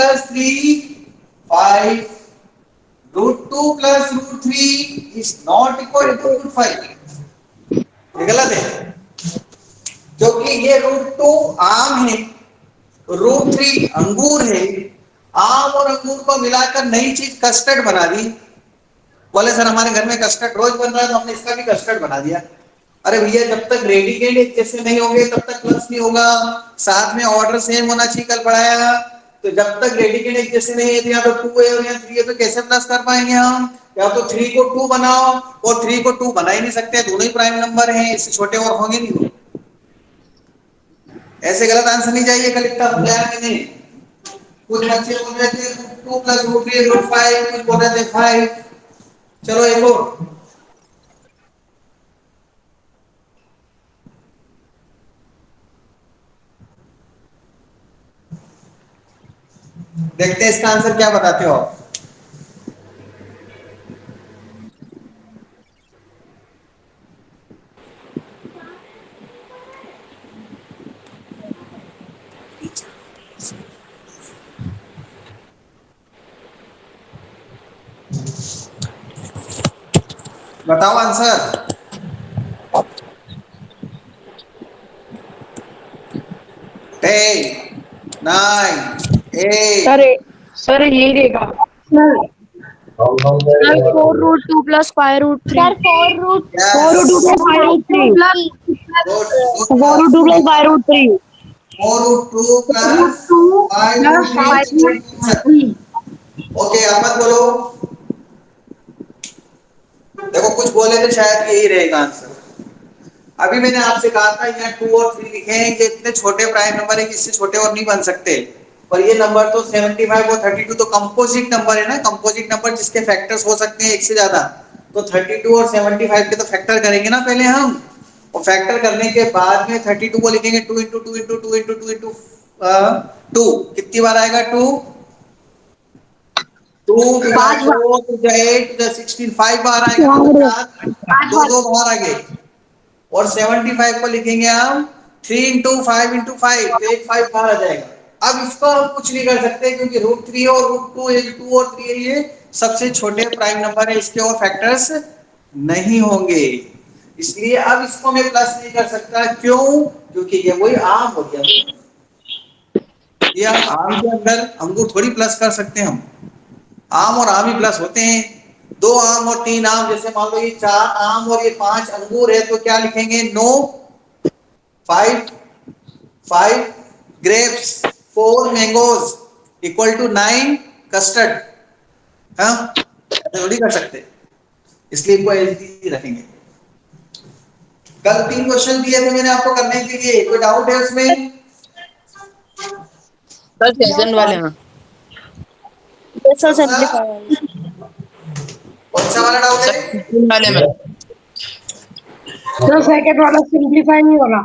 plus 3, 5. Root 2 plus root 3 is not equal to root 5. ये गलत है क्योंकि ये रूट 2 आम है, रूट 3 अंगूर है। आम और अंगूर को मिलाकर नई चीज कस्टर्ड बना दी। बोले सर हमारे घर में कस्टर्ड रोज बन रहा है तो हमने इसका भी कस्टर्ड बना दिया। अरे भैया जब तक रेडिकेट एक जैसे नहीं होंगे तब तक प्लस नहीं होगा। साथ में ऑर्डर सेम होना चाहिए, कल पढ़ाया। तो जब तक रेडिकेट एक जैसे नहीं है तो या तो 2 है और या 3 है तो कैसे प्लस कर पाएंगे हम? या तो 3 को 2 बनाओ, और 3 को 2 बना ही नहीं सकते, दोनों ही प्राइम नंबर हैं, इससे छोटे और होंगे नहीं वो। ऐसे गलत आंसर नहीं चाहिए, कल इतना समझाया मैंने। कुछ बच्चे बोल रहे थे 2 प्लस रूट 3 रूट 5, कुछ बोल रहे थे 5। चलो एक और देखते हैं, इसका आंसर क्या बताते हो आप? बताओ आंसर। 10, 9, सर 8। सर यही रहेगा sir sir 4√2 + 5√3 sir 4 root yes, 4√2 + 5√3 good. 4√2 + 5√3 4 root 2 plus 4√2 5 root + 3। 5√3 okay अब मत बोलो, देखो कुछ बोले तो शायद यही रहेगा आंसर। अभी मैंने आपसे कहा था यहाँ 2 और 3 लिखे हैं, ये इतने छोटे प्राइम नंबर है कि इससे छोटे और नहीं बन सकते। और ये नंबर तो 75 और 32 तो कंपोजिट नंबर है ना, कंपोजिट नंबर जिसके फैक्टर्स हो सकते हैं एक से ज्यादा। तो 32 और 75 के तो फैक्टर करेंगे ना पहले हम, और फैक्टर करने के बाद में 32 को लिखेंगे 2 इंटू 2 इंटू 2 इंटू 2 इंटू 2। कितनी बार आएगा 2? 2 टू द 5 बार 4 टू द 8 टू द 16, 5 बार आएगा ना, तो चार चार 5 दो बार दो बार आगे। और 75 को लिखेंगे हम 3 इंटू 5 इंटू 5, तो एक 5 बाहर आ जाएगा। अब इसको हम कुछ नहीं कर सकते क्योंकि रूट 3 और रूट 2, ये 2 और 3 है, ये सबसे छोटे प्राइम नंबर है, इसके और फैक्टर्स नहीं होंगे। इसलिए अब इसको मैं प्लस नहीं कर सकता। क्यों? क्योंकि ये वही आम हो गया। ये हम आम के अंदर अंगूर थोड़ी प्लस कर सकते हैं हम। आम और आम ही प्लस होते हैं। 2 आम और 3 आम, जैसे मान लो ये 4 आम और ये 5 अंगूर है, तो क्या लिखेंगे? No 5 5 grapes, 4 mangoes equal to 9 custard. हाँ, ऐसे थोड़ी कर सकते, इसलिए इनको एलजी रखेंगे। कल 3 क्वेश्चन दिए थे मैंने आपको करने के लिए, कोई डाउट है उसमें? सर सेशन वाले में सर कौन सा? सिंपलीफाई कौन सा वाला डाउट सर है? सेशन वाले में सर सेकंड वाला सिंपलीफाई नहीं होगा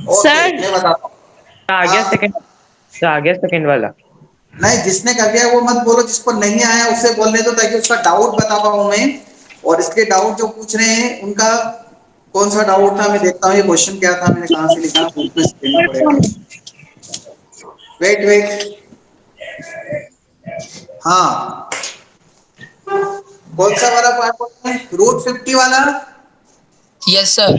ओके सर मैं बताता हूँ। आ गया हाँ, सेकंड, आ गया सेकंड वाला। नहीं जिसने कर दिया वो मत बोलो, जिसको नहीं आया उससे बोलने दो, ताकि उसका डाउट बता पाऊं मैं। और इसके डाउट जो पूछ रहे हैं उनका कौन सा डाउट था, मैं देखता हूँ ये क्वेश्चन क्या था, मैंने कहां से लिखा, बुक में से देना पड़ेगा। वेट वेट, हाँ कौन सा वाला पार्ट? रूट 50 वाला, yes sir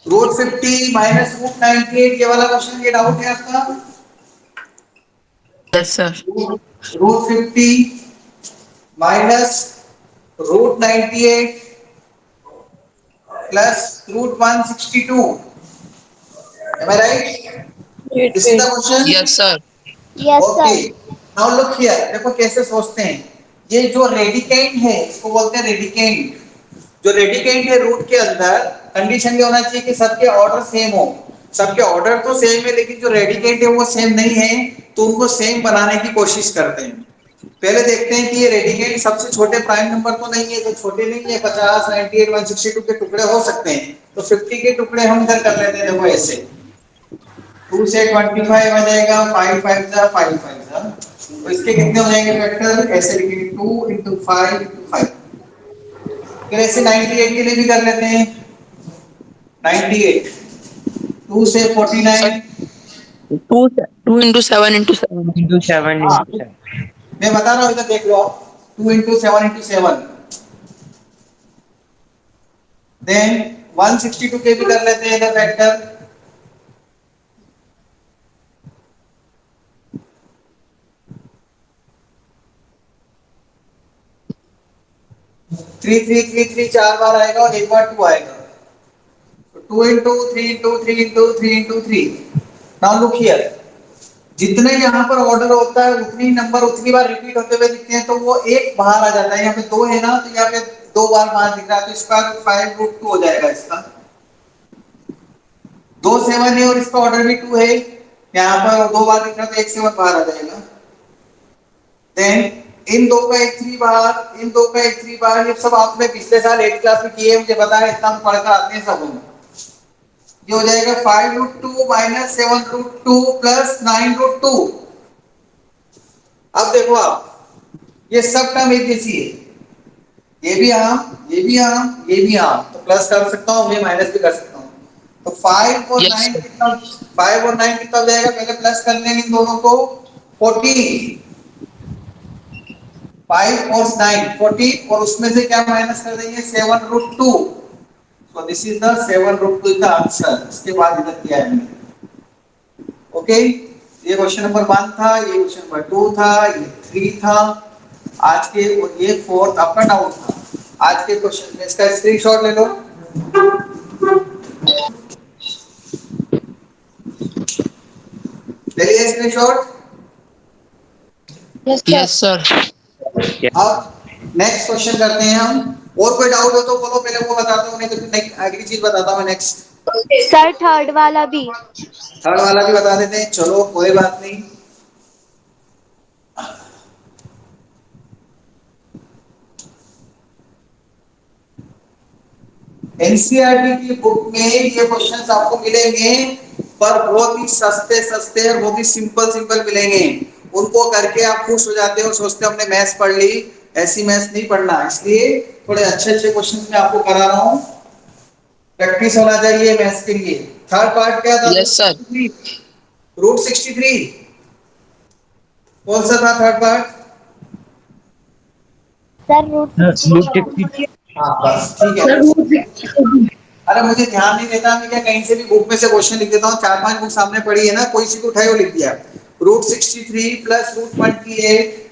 root 50 minus root 98, ये वाला क्वेश्चन, ये डाउट है आपका? Yes sir root 50 minus root 98 plus root 162, am I right? Wait This is the wait question. Yes sir yes okay sir now look here, देखो कैसे सोचते हैं। ये जो रेडिकेंट है इसको बोलते हैं रेडिकेंट। जो रेडिकेंट है रूट के अंदर, कंडीशन ये होना चाहिए कि सबके ऑर्डर सेम हो। सबके ऑर्डर तो सेम है लेकिन जो रेडिकेंट है वो सेम नहीं है, तो उनको सेम बनाने की कोशिश करते हैं। पहले देखते हैं कि ये रेडिकेंट सबसे छोटे प्राइम नंबर तो नहीं है, तो छोटे नहीं है, 50 98 162 के टुकड़े हो सकते हैं, तो 50 के टुकड़े हम इधर कर लेते हैं। देखो ऐसे 2 से 25 आ जाएगा, 5 5 जा 5 5 जा, तो इसके कितने हो जाएंगे फैक्टर? ऐसे लिखेंगे 2 इंटू 5 इंटू 5। फिर ऐसे 98 के लिए भी कर लेते हैं, 98 2 से सर 49, 2 into 7 into 7. into 7 हाँ, into 7. मैं बता रहा हूँ, इधर देख लो आप, 2 into 7 into 7, देन 162 के भी कर लेते हैं इधर फैक्टर, 3333 चार बार आएगा और एक बार 2 आएगा, 2 into 3 into 3 into 3 into 3। Now look here, जितने यहाँ पर ऑर्डर होता है उतनी नंबर उतनी बार रिपीट होते हुए दिखते हैं, तो वो एक बाहर आ जाता है। यहाँ पे 2 है ना, तो यहाँ पे 2 बार बाहर दिख रहा है, तो इसका 5√2 हो जाएगा। इसका 2 7 है और इसका ऑर्डर भी 2 है, यहाँ पर 2 बार दिख रहा है, तो एक 7 बाहर आ जाएगा। देन इन दो का एक 3 बाहर, इन दो का एक 3 बाहर, ये सब आपने पिछले साल 8th क्लास में किए, मुझे पता है, इतना पढ़कर आते हैं सब हम। ये हो जाएगा 5√2 माइनस 7√2 प्लस 9√2। अब देखो आप, ये सब टर्म एक जैसी है, ये भी आम, ये भी आम, ये भी आम, तो प्लस कर सकता हूँ, मैं माइनस भी कर सकता हूँ। तो 5 और Yes, 9 sir. कितना, 5 और 9 कितना हो जाएगा, पहले प्लस कर लेंगे इन दोनों को, 14, 5 और 9 14, और उसमें से क्या माइनस कर देंगे, 7√2। So this is the 7√2 is the answer. इसके बाद इधर किया है मैंने, ओके। ये क्वेश्चन नंबर 1 था, ये क्वेश्चन नंबर 2 था, ये 3 था आज के, और ये 4th आपका डाउट था आज के क्वेश्चन में। इसका स्क्रीनशॉट ले लो, ले लिया screenshot. Yes, sir. Yes, sir. Yes. अब नेक्स्ट क्वेश्चन करते हैं हम। और कोई डाउट हो तो बोलो, पहले वो बताता हूँ, नहीं तो फिर अगली चीज बताता हूँ मैं नेक्स्ट। Sir, third वाला भी. थर्ड वाला भी बता देते हैं, चलो कोई बात नहीं। एनसीईआरटी की बुक में ये क्वेश्चंस आपको मिलेंगे, पर बहुत ही सस्ते सस्ते और बहुत ही सिंपल सिंपल मिलेंगे। उनको करके आप खुश हो जाते हो और सोचते हो हमने मैथ्स पढ़ ली। ऐसी मैथ्स नहीं पढ़ना, इसलिए थोड़े अच्छे अच्छे क्वेश्चंस मैं आपको करा रहा हूँ, प्रैक्टिस होना चाहिए मैथ्स के लिए। थर्ड पार्ट क्या था, Yes, sir. रूट 63, कौन सा था third part? Sir, root Root 63. 60. हाँ बस ठीक है। अरे मुझे ध्यान नहीं देता, मैं क्या कहीं से भी बुक में से क्वेश्चन लिख देता हूँ, 4-5 बुक सामने पड़ी है ना, कोई सी भी उठाई और लिख दिया। Root 63 plus root 28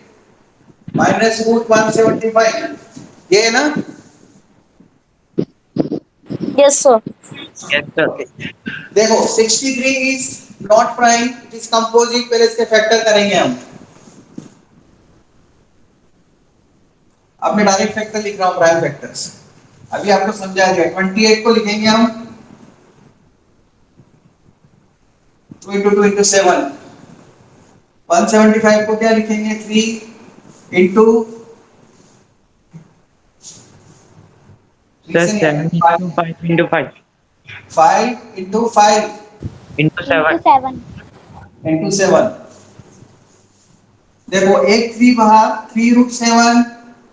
minus root 175, ये है ना? Yes, sir. Yes, sir. Okay, देखो 63 is not prime, it is composite, पहले इसके फैक्टर करेंगे हम। अब मैं डायरेक्ट फैक्टर लिख रहा हूँ, प्राइम फैक्टर्स अभी आपको समझा दिया। 28 को लिखेंगे हम 2 into 2 into 7, 175 को क्या लिखेंगे, 3 into Sir, 7 into 5 into 5 5 into 5 into 7. Into 7. into 7। देखो एक 3 बाहर, 3√7,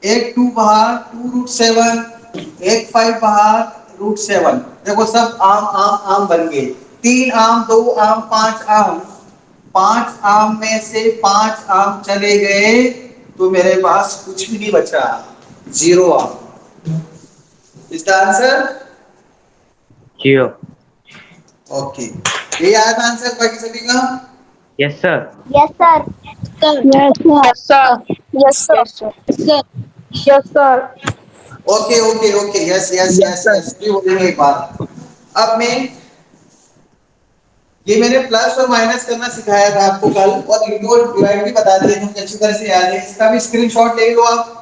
एक 2 बाहर, 2√7, एक 5 बाहर, √7। देखो सब आम आम आम बन गए, 3 आम, 2 आम, 5 आम। 5 आम में से 5 आम चले गए, तो मेरे पास कुछ भी नहीं बचा, 0 आम। इसका आंसर 0. ओके, ये आया था आंसर बाकी सभी का। Yes, sir. Yes, sir. Yes, sir. Yes, sir. Yes, sir. Yes, sir. Okay okay okay, yes yes Yes, yes sir. Yes, भी बोलेंगे एक बार। अब मैं, ये मैंने प्लस और माइनस करना सिखाया था आपको कल, और इंटू और डिवाइड भी बता दिए थे, मुझे अच्छी तरह से याद है। इसका भी स्क्रीनशॉट ले लो आप।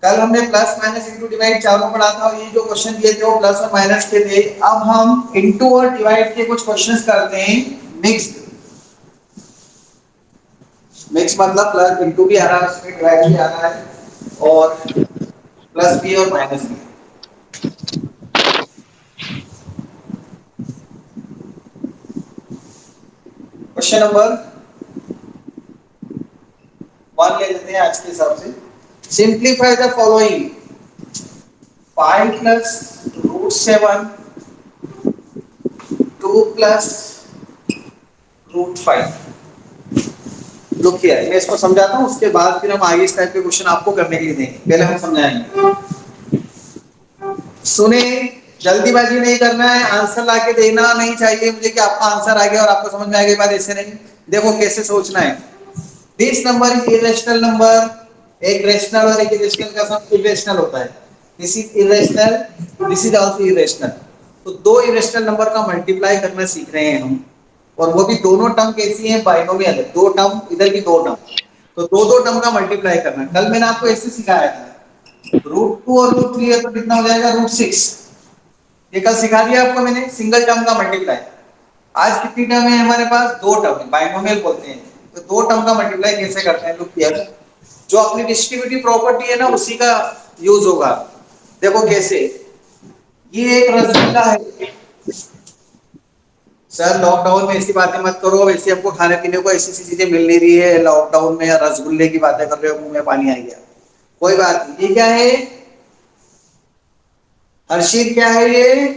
कल हमने प्लस माइनस इंटू डिवाइड चारों पढ़ा था, और ये जो क्वेश्चन दिए थे वो प्लस और माइनस के थे। अब हम इंटू और डिवाइड के कुछ क्वेश्चंस करते हैं मिक्स्ड। मिक्स मतलब प्लस इंटू भी आ रहा है, उसमें डिवाइड भी आ रहा है, और प्लस भी और माइनस भी। क्वेश्चन नंबर 1 ले लेते हैं आज के हिसाब से। Simplify the following, 5 plus root √7 2 plus √5। Look here, मैं इसको समझाता हूँ, उसके बाद फिर हम आगे इस टाइप के क्वेश्चन आपको करने के लिए देंगे, पहले हम समझाएंगे। सुने, जल्दीबाजी नहीं करना है, आंसर लाके देना नहीं चाहिए मुझे कि आपका आंसर आ गया और आपको समझ में आ गई बात, ऐसे नहीं। देखो कैसे सोचना है। This number is irrational number, एक रेशनल और एक इरेशनल का सम इरेशनल होता है। This is irrational, this is also irrational. तो दो इरेशनल नंबर का मल्टीप्लाई करना सीख रहे हैं हम, और वो भी दोनों टर्म कैसी हैं, बाइनोमियल है, दो टर्म इधर की दो टर्म, तो दो दो टर्म का मल्टीप्लाई करना। कल मैंने आपको ऐसे सिखाया था, √2 और √3 है तो कितना हो जाएगा, √6। ये कल सिखा दिया आपको मैंने, सिंगल टर्म का मल्टीप्लाई। आज कितनी टर्म है हमारे पास, दो टर्म है, बाइनोमियल बोलते हैं। तो दो टर्म का मल्टीप्लाई कैसे करते हैं, लुक हियर। जो अपनी डिस्ट्रीब्यूटिव प्रॉपर्टी है ना, उसी का यूज होगा। देखो कैसे, ये एक रसगुल्ला है। सर लॉकडाउन में ऐसी बातें मत करो, वैसे हमको खाने पीने को ऐसी सी चीजें मिल नहीं रही है लॉकडाउन में, या रसगुल्ले की बातें कर रहे हो, मुंह में पानी आ गया। कोई बात नहीं, ये क्या है हर्षित, क्या है ये,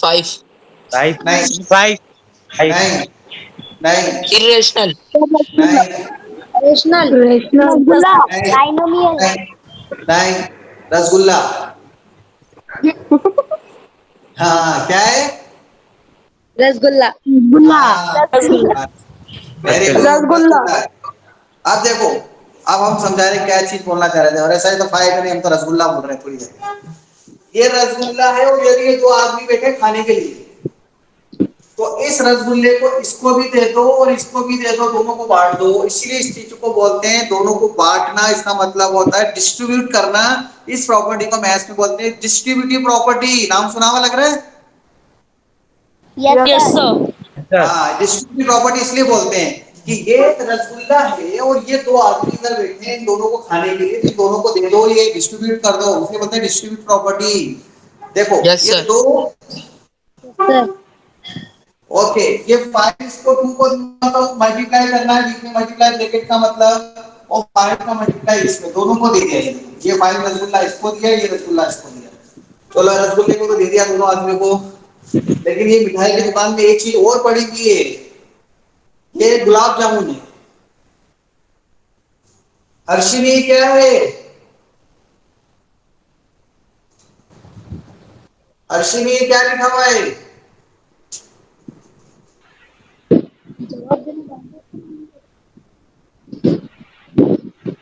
5 5 नहीं 5 5 नहीं नहीं irrational नहीं रेशनल, रेशनल, रसगुल्ला, नहीं बाइनोमियल, नहीं नहीं, रसगुल्ला। हाँ क्या है, रसगुल्ला, रसगुल्ला, रसगुल्ला। हाँ, वेरी गुड, रसगुल्ला। रसगुल्ला है। अब देखो, अब हम समझा रहे क्या चीज बोलना चाह रहे थे, और ऐसा ही तो फायदा नहीं, हम तो रसगुल्ला बोल रहे हैं थोड़ी देर। ये रसगुल्ला है और ये दो आदमी बैठे खाने के लिए, तो इस रसगुल्ले को इसको भी दे दो और इसको भी दे दो, दोनों को बांट दो। इसीलिए इस चीज को बोलते हैं दोनों को बांटना, इसका मतलब होता है डिस्ट्रीब्यूट करना। इस प्रॉपर्टी को मैथ्स में बोलते हैं डिस्ट्रीब्यूटिव प्रॉपर्टी। नाम सुना हुआ लग रहा है, yes yes sir, sir sir हाँ डिस्ट्रीब्यूटिव प्रॉपर्टी इसलिए बोलते हैं कि ये रसगुल्ला है और ये दो आदमी इधर बैठे हैं इन दोनों को खाने के लिए, तो इन दोनों को दे दो, ये डिस्ट्रीब्यूट कर दो, इसलिए बोलते हैं डिस्ट्रीब्यूट प्रॉपर्टी। देखो yes ये sir दो, सर, ओके, ये 5 इसको 2 को मतलब मल्टीप्लाई करना है, बीच में मल्टीप्लाई ब्रैकेट का मतलब, और 5 का मल्टीप्लाई इसमें, दोनों को दे दिया। ये 5 रसगुल्ला इसको दिया, ये रसगुल्ला इसको दिया। चलो रसगुल्ले को तो दे दिया दोनों आदमी को, लेकिन ये मिठाई की दुकान में एक चीज और पड़ी हुई है, ये गुलाब जामुन है। अर्शिनी क्या है, अर्शिनी क्या लिखा हुआ है,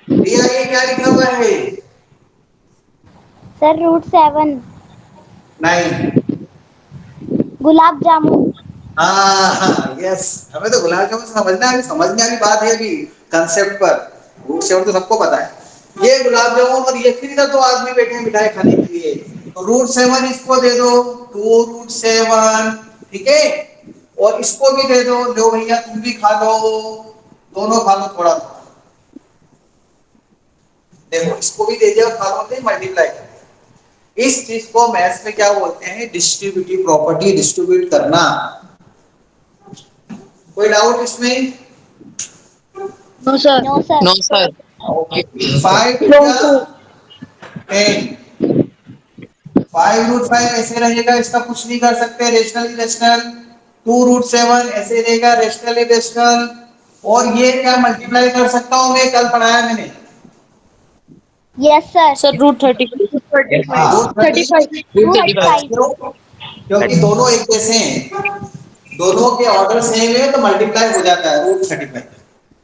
रिया ये क्या लिखा हुआ है, सर √7, नहीं, गुलाब जामुन, हाँ हाँ यस, हमें तो गुलाब जामुन समझना है, समझने वाली बात है अभी कंसेप्ट पर। √7 तो सबको पता है, ये गुलाब जामुन और ये फिर इधर दो आदमी बैठे हैं मिठाई खाने के लिए, तो √7 इसको दे दो, 2√7, ठीक है, और इसको भी दे दो, लो भैया तुम भी खा लो, दोनों खा लो थोड़ा थोड़ा। देखो इसको भी दे दिया, खा लो, मल्टीप्लाई कर दिया। इस चीज को मैथ्स में क्या बोलते हैं, डिस्ट्रीब्यूटिव प्रॉपर्टी, डिस्ट्रीब्यूट करना। कोई डाउट इसमें, no sir, no sir, no sir okay, 5 no या सर, 10, 5√5 ऐसे रहेगा, इसका कुछ नहीं कर सकते, रेशनल इरेशनल। 2√7 ऐसे रहेगा, रेशनल इरेशनल। और ये क्या मल्टीप्लाई कर सकता हूं मैं, कल पढ़ाया मैंने, यस सर, sir √35 हाँ √30, 35 क्यों, क्योंकि दोनों एक जैसे हैं, दोनों के ऑर्डर सेम है तो मल्टीप्लाई हो जाता है √35।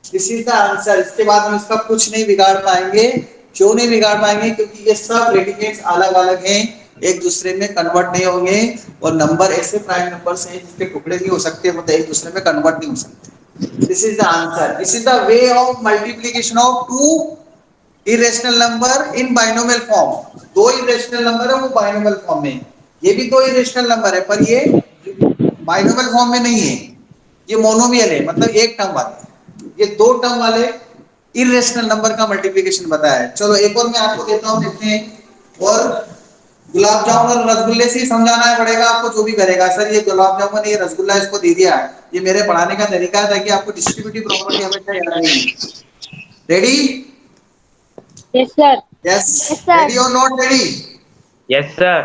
This is the answer. इसके बाद हम इसका कुछ नहीं बिगाड़ पाएंगे। क्यों नहीं बिगाड़ पाएंगे, क्योंकि ये सब प्रेडिकेट्स अलग अलग हैं, एक दूसरे में कन्वर्ट नहीं होंगे, और नंबर ऐसे प्राइम नंबर्स हैं जिसके टुकड़े नहीं हो सकते, मतलब एक दूसरे में कन्वर्ट नहीं हो सकते। This is the answer, this is the way of multiplication of two irrational number in binomial form. दो इरेशनल नंबर है वो बाइनोमियल फॉर्म में, ये भी दो इरेशनल नंबर है पर ये बाइनोमियल फॉर्म में नहीं है, ये मोनोमियल है, मतलब एक टर्म वाले। ये दो टर्म वाले इरेशनल नंबर का मल्टीप्लिकेशन बताया है। चलो एक और मैं आपको देता हूं, देखते हैं। और गुलाब जामुन और रसगुल्ले से ही समझाना पड़ेगा आपको, जो भी करेगा। सर ये गुलाब जामुन ये रसगुल्ला इसको दे दिया, ये मेरे पढ़ाने का तरीका है ताकि आपको डिस्ट्रीब्यूटिव प्रॉपर्टी हमेशा याद रहेगी। Ready, yes sir, yes, yes sir, ready और not ready, yes sir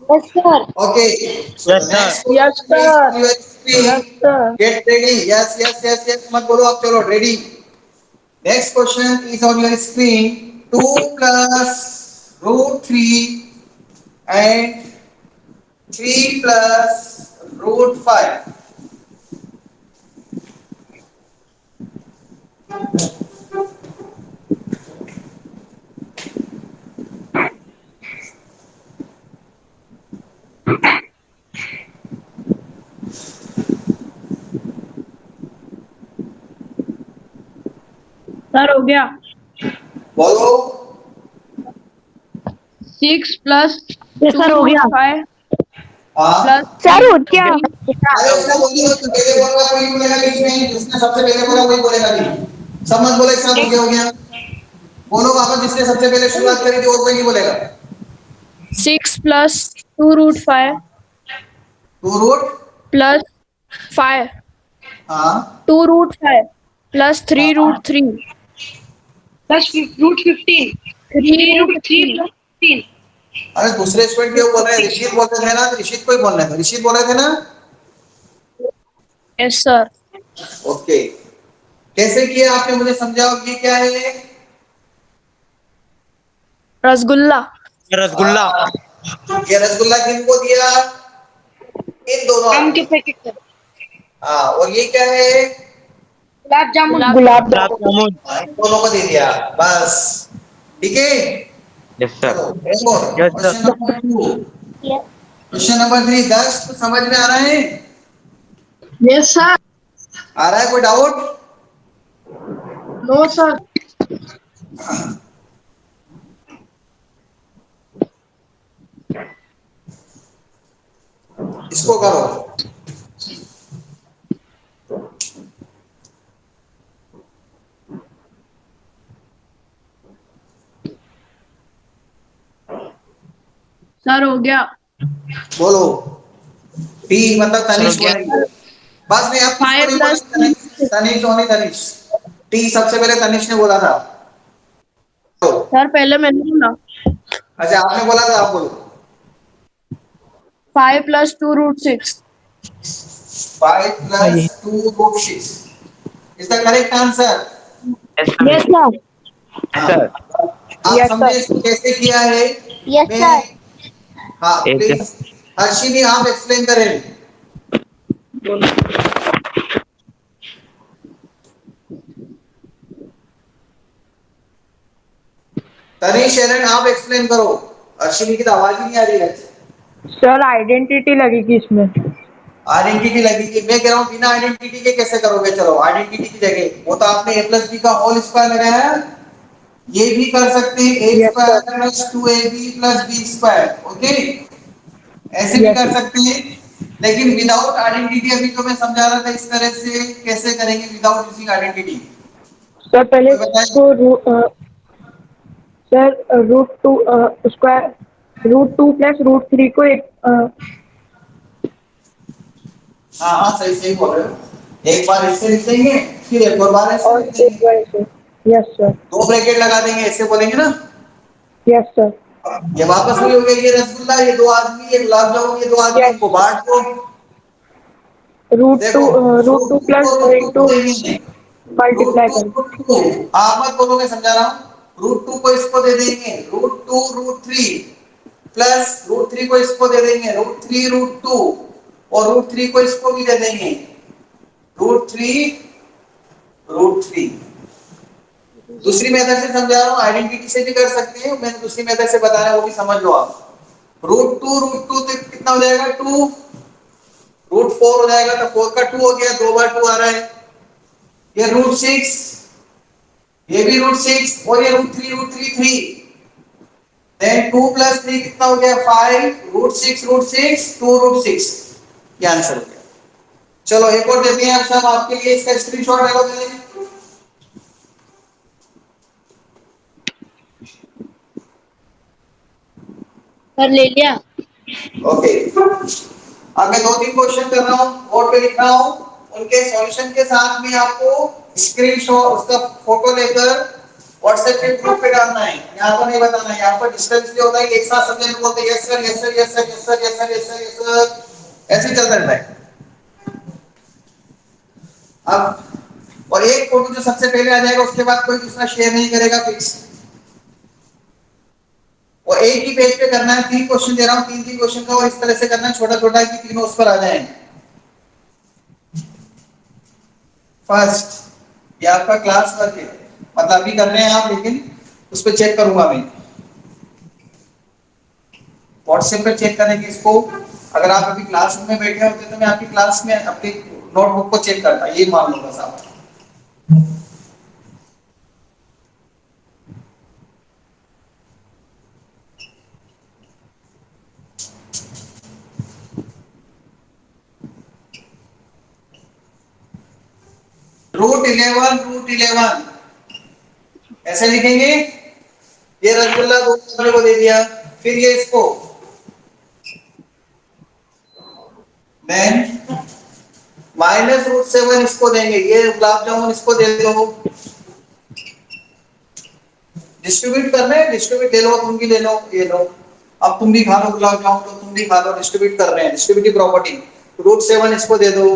Yes, sir. Okay, so Yes, the sir. next Yes, question is sir. on your Yes, screen. sir. Get ready. Yes, yes, yes, yes. मत बोलो आप, चलो ready. Next question is on your screen. 2 plus root 3 and 3 plus root 5. Sir हो गया। बोलो। 6 plus Yes, sir, हो गया। 5 हाँ, प्लस सर हो क्या? अरे उसने बोल दिया तो पहले बोल रहा वही बोलेगा बीच में, जिसने सबसे पहले बोला वही बोलेगा भी। सब मत बोले एक साथ, हो गया। बोलो वापस, जिसने सबसे पहले शुरुआत करी थी और कोई नहीं बोलेगा। 6 plus 2 root 5 two root, plus 5 हाँ 2 रूट 5 प्लस 3 हाँ, root 3 plus root 15 3 root 3 plus 15। अरे दूसरे स्टूडेंट क्यों बोल रहे हैं? ऋषित बोलते थे ना, तो ऋषित को ही बोलना था। ऋषित बोल रहे थे ना। Yes sir. ओके, कैसे किया आपने, मुझे समझाओ, ये क्या है ये? रसगुल्ला। रसगुल्ला। ये रसगुल्ला किनको दिया? इन दोनों आम आदमी के को। Packet sir. हाँ, और ये क्या है? गुलाब जामुन। गुलाब गुलाब जामुन। जामुन। हाँ, इन दोनों को दे दिया, बस। ठीक है, यस सर। चलो yes sir. Question number 2। Yes. Question number 3, दस कुछ समझ में आ रहा है? Yes sir. आ रहा है कोई डाउट? No sir. इसको करो। सर हो गया। बोलो। टी मतलब सर हो तनिष गया। बोलेंगे। बस नहीं, आप किसी को 5 नहीं प्लस बोलेंगे। तनिष, तनिष ओनली तनिष। टी सबसे पहले तनिष ने बोला था। तो सर पहले मैंने बोला अच्छा, आपने बोला था, आप बोलो। 5 plus 2 root 6। 5 plus 2 root 6 is the correct answer. Yes sir. Yes sir. Yes हाँ, सर। आप यस समझे सर। इसको कैसे किया है? Yes, मैं, sir. हाँ एकदम। प्लीज, हर्षिनी आप एक्सप्लेन करें। तनिष एरन आप एक्सप्लेन करो। हर्षिनी की तो आवाज ही नहीं आ रही है। सर आइडेंटिटी लगेगी इसमें। आइडेंटिटी लगेगी, मैं कह रहा हूँ बिना आइडेंटिटी के कैसे करोगे? चलो आइडेंटिटी की जगह वो तो आपने ए प्लस बी का होल स्क्वायर लगाया है, ये भी कर सकते हैं A yes square sir. Plus 2ab plus B square. Okay, ऐसे भी यस कर सकते हैं, लेकिन विदाउट आइडेंटिटी अभी जो मैं समझा रहा था इस तरह से कैसे करेंगे विदाउट यूजिंग आइडेंटिटी, सर पहले कोई बताए? तो sir root 2 square root 2 plus root 3 को एक हाँ हाँ, सही सही बोल रहे हो। एक बार ऐसे लिख देंगे, फिर एक और बार ऐसे और लिख एक देंगे, बार ऐसे। Yes sir. दो ब्रैकेट लगा देंगे, ऐसे बोलेंगे ना। Yes sir. ये वापस वही हो गया, ये रसगुल्ला, ये दो आदमी, ये गुलाब जामुन, ये दो आदमी, यस इनको बांट दो। रूट टू देखो, root two plus root two into को देंगे, रूट मल्टीप्लाई टू कर। रूट टू, आप मत बोलो, मैं समझा रहा हूँ। रूट टू को इसको दे देंगे, root two root three plus root three को इसको दे देंगे, रूट थ्री रूट टू, और रूट थ्री को इसको भी दे देंगे, रूट थ्री रूट थ्री। दूसरी मेथड से समझा रहा हूँ, आइडेंटिटी से भी कर सकते हैं, मैंने दूसरी मेथड से बता रहा हूँ, वो भी समझ लो आप। रूट टू तो कितना हो जाएगा? टू। रूट फोर हो जाएगा, तो फोर का टू हो गया, दो बार टू आ रहा है। ये रूट सिक्स, ये भी रूट सिक्स, और ये root three three. Then two plus three कितना हो गया? Five. Root six two root six, ये आंसर हो गया। चलो एक और देते हैं आप सब आपके लिए, इसका स्क्रीनशॉट ले लो पहले। सर ले लिया। ओके, अब मैं दो तीन क्वेश्चन कर रहा हूँ, बोर्ड पे लिख रहा हूँ, उनके सॉल्यूशन के साथ में आपको स्क्रीनशॉट, उसका फोटो लेकर व्हाट्सएप के ग्रुप पे डालना है, यहाँ पर नहीं बताना है। यहाँ पर डिस्टेंस क्या होता है कि एक साथ सब जने बोलते हैं yes sir yes sir yes sir yes sir yes sir yes sir yes sir, ऐसे ही चलता रहता है। अब और एक फोटो जो सबसे पहले आ जाएगा उसके बाद कोई दूसरा शेयर नहीं करेगा, फिक्स। और एक ही पेज पे करना है, 3 क्वेश्चन दे रहा हूँ, 3 क्वेश्चन का, और इस तरह से करना है छोटा छोटा कि तीनों उस पर आ जाए। फर्स्ट, ये आपका क्लास वर्क है, मतलब अभी कर रहे हैं आप, लेकिन उस पर चेक करूंगा मैं। व्हाट्सएप पे चेक करेंगे इसको। अगर आप अभी क्लासरूम में बैठे होते तो मैं आपकी क्लास में अपनी नोटबुक को चेक करता, ये मान लो बस आप। √11 ऐसे लिखेंगे। ये रसगुल्ला दो अपने को दे दिया, फिर ये इसको, देन -√7 इसको देंगे, ये गुलाब जामुन इसको दे दो। डिस्ट्रीब्यूट करना है, डिस्ट्रीब्यूट ले लो, तुम भी ले लो, ये लो, अब तुम भी खा लो गुलाब जामुन, तो तुम भी खा लो, डिस्ट्रीब्यूट कर रहे हैं, डिस्ट्रीब्यूटिव प्रॉपर्टी। √7 इसको दे दो।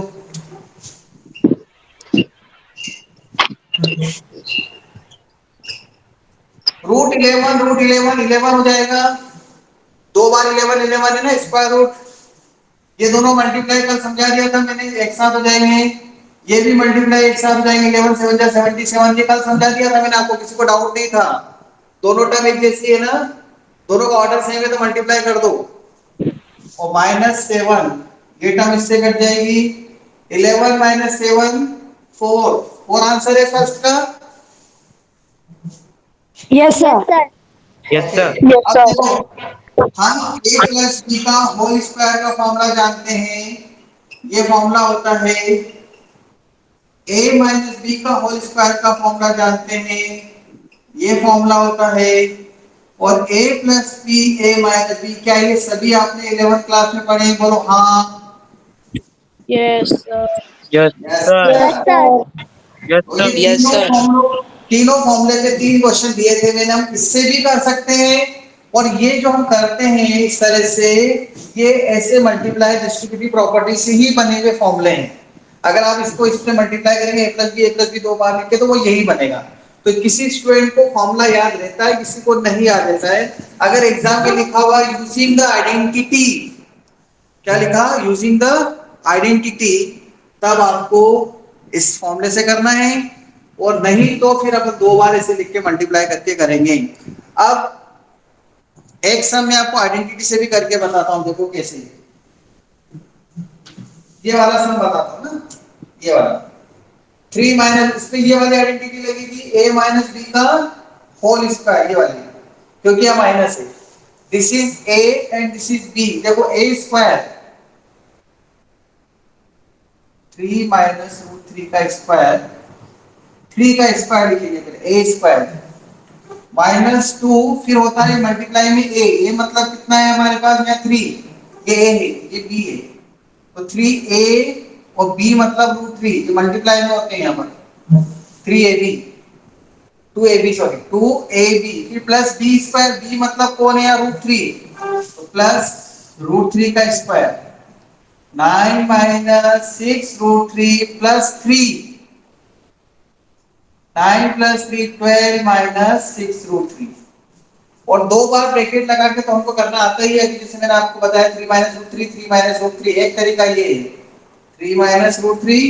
√11 हो जाएगा, 2 बार 11 11 है ना, स्क्वायर रूट। ये दोनों मल्टीप्लाई कल समझा दिया था मैंने, एक साथ हो जाएंगे। ये भी मल्टीप्लाई एक साथ हो जाएंगे, 11 7 जा 77, ये कल समझा दिया था मैंने आपको, किसी को डाउट नहीं था। दोनों टर्म एक जैसी है ना, दोनों का ऑर्डर सेम है तो मल्टीप्लाई कर दो। और -7 ये टर्म इससे कट जाएगी, 11 - 7 4 आंसर है फर्स्ट का। Yes, sir. Yes, sir. Yes okay, sir. Yes, अब sir. देखो, हम a प्लस b का होल स्क्वायर का फॉर्मूला जानते हैं। ये फॉर्मूला होता है, a माइनस b का होल स्क्वायर का फॉर्मूला जानते हैं, ये फॉर्मूला होता है। और a plus b a minus b, क्या ये सभी आपने 11th क्लास में पढ़े हैं? बोलो हाँ। Yes, sir. Yes yes sir. Yes, sir. sir. Yes तो ये सर। Yes, sir. तीनों फॉर्मूले पे 3 क्वेश्चन दिए थे मैंने, हम इससे भी कर सकते हैं। और ये जो हम करते हैं इस तरह से, ये ऐसे मल्टीप्लाई डिस्ट्रीब्यूटिव प्रॉपर्टी से ही बने हुए फॉर्मूले हैं। अगर आप इसको इससे मल्टीप्लाई करेंगे a + b 2 बार लिख के, तो वो यही बनेगा। तो किसी स्टूडेंट को फॉर्मूला याद रहता है, किसी को नहीं याद रहता है। अगर एग्जाम में लिखा हुआ यूजिंग द आइडेंटिटी, क्या लिखा? यूजिंग द आइडेंटिटी, तब आपको इस फॉर्मूले से करना है। और नहीं तो फिर अपन 2 बार ऐसे लिख के मल्टीप्लाई करके करेंगे। अब एक सम में आपको आइडेंटिटी से भी करके बताता हूं, देखो कैसे। ये वाला सम बताता हूं ना, ये वाला 3 माइनस, इस पे ये वाली आइडेंटिटी लगेगी, a माइनस b का होल स्क्वायर, ये वाली, क्योंकि यह माइनस है। This is a and this is b। देखो a स्क्वायर 3 माइनस √3 का स्क्वायर, 3 का स्क्वायर लिखेंगे, फिर a स्क्वायर -2, फिर होता है मल्टीप्लाई में a मतलब कितना है हमारे पास में? 3, ये a है, ये b है, तो 3a और b मतलब √3, ये मल्टीप्लाई में होते हैं यहाँ पर। 3ab 2ab, सॉरी 2ab, फिर प्लस b स्क्वायर, b मतलब कौन है यार? √3, तो प्लस √3 का स्क्वायर, 9 - 6 √3 प्लस 3, 9 + 3 12 - 6 √3। और 2 बार ब्रैकेट लगा के तो हमको करना आता ही है, जैसे मैंने आपको बताया 3 - √3 3 - √3। एक तरीका ये है, 3 - √3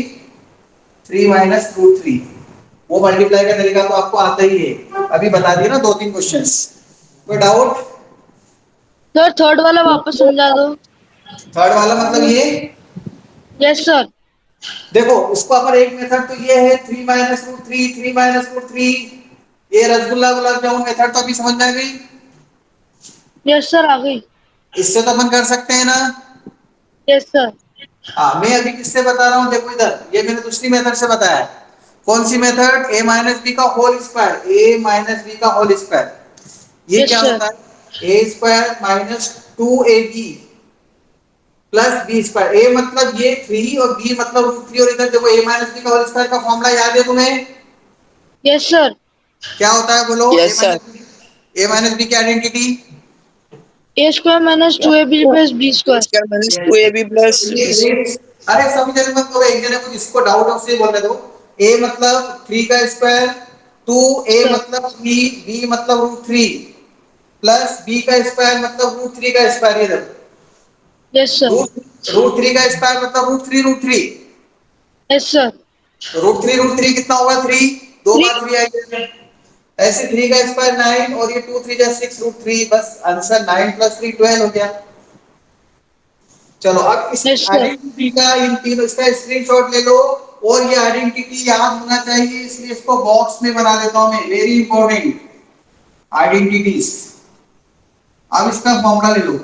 3 - √3, वो मल्टीप्लाई का तरीका तो आपको आता ही है, अभी बता दिया ना 2-3 क्वेश्चंस। कोई डाउट? Sir, third वाला वापस समझा दो. थर्ड वाला मतलब ये, Yes, sir. देखो उसको अपन एक मेथड तो ये है 3 - √3 3 - √3, ये रसगुल्ला गुलाब जामुन मेथड तो अभी समझ में आ गई। Yes, sir. आ गई. इससे तो अपन कर सकते हैं ना। Yes, sir. हाँ, मैं अभी किससे बता रहा हूँ, देखो इधर, ये मैंने दूसरी मेथड से बताया। कौन सी मेथड? a - b का होल स्क्वायर, a - b का होल स्क्वायर। ये Yes, क्या sir. होता है? a² - 2ab plus b square. a मतलब ये 3 और b मतलब √3, और इधर देखो a - b का होल स्क्वायर का फॉर्मूला याद है तुम्हें? Yes, sir. क्या होता है बोलो? Yes, sir. ए माइनस बी की identity A square minus 2ab plus b square. Square minus 2ab plus b square. अरे सब जने मत बोलो, एक जने को जिसको डाउट है उसे बोलने दो। ए मतलब 3 का स्क्वायर, 2 ए Sir. मतलब बी मतलब √3 प्लस बी का स्क्वायर मतलब √3 का स्क्वायर। ये देखो, Yes, sir. √3 का स्क्वायर मतलब √3 Yes, sir. √3 कितना होगा? 3, दो 3. बार 3 आएगा। ऐसे 3 का स्क्वायर 9 और ये 2 3 जा 6 √3, बस आंसर 9 + 3 12 हो गया। चलो अब इस Yes, sir. आइडेंटिटी का इन तीनों इसका स्क्रीनशॉट ले लो और ये आइडेंटिटी याद होना चाहिए, इसलिए इसको बॉक्स में बना देता हूं मैं। Very important identities. अब इसका फॉर्मूला ले लो,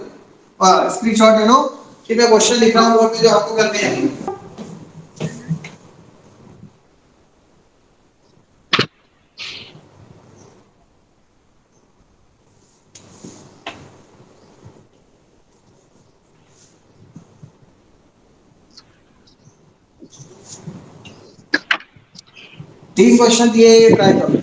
स्क्रीनशॉट ले लो। कि मैं क्वेश्चन लिख रहा हूं बोर्ड पे जो आपको करने हैं। 3 क्वेश्चन दिए, ये ट्राई करो।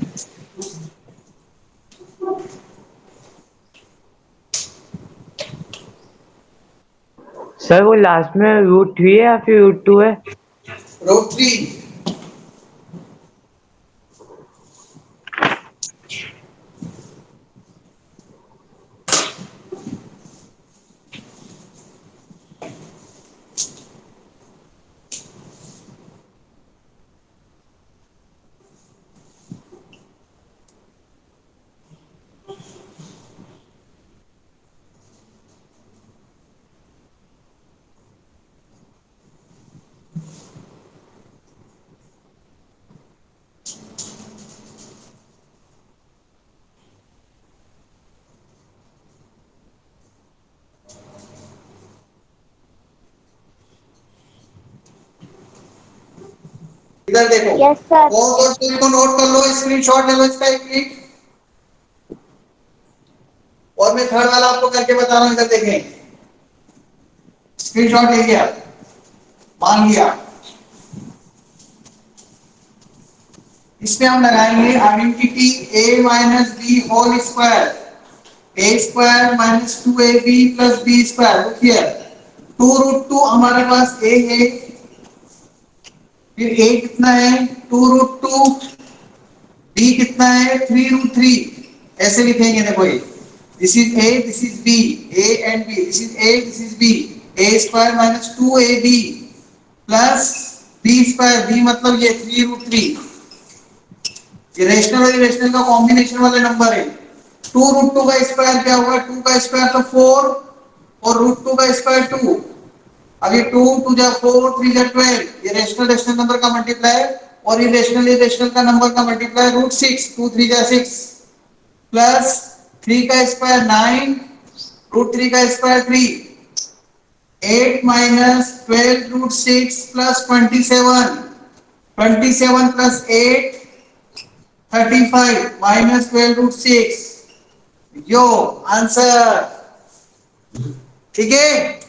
सर वो लास्ट में √3 है या फिर √2 है? √3। इधर देखो। Yes, sir. और को नोट कर लो, स्क्रीनशॉट ले लो इसका एक। और मैं थर्ड वाला आपको करके बता रहा हूं, इधर देखें। स्क्रीनशॉट ले लिया, मान लिया। इसमें हम लगाएंगे identity a minus B whole square, A square minus 2ab plus B square. देखिए 2√2 हमारे पास a है, फिर a कितना है 2√2, b कितना है 3√3। ऐसे लिखेंगे, देखो ये this is a, this is b, a and b, this is a, this is b, a square minus 2ab plus b square, b मतलब ये 3√3। ये रेशनल और इरेशनल का कॉम्बिनेशन वाले नंबर है। 2√2 का स्क्वायर क्या होगा? 2 का स्क्वायर तो 4 और √2 का स्क्वायर 2। अब ये 2 2 जा 4 3 जा 12, ये रेशनल रेशनल नंबर का मल्टीप्लाई और इरेशनल का नंबर का मल्टीप्लाई √6, 2 3 जा 6 प्लस 3 का स्क्वायर 9, √3 का square 3, 8 minus 12√6 plus 27, 27 plus 8 35 minus 12√6। यो आंसर। ठीक है।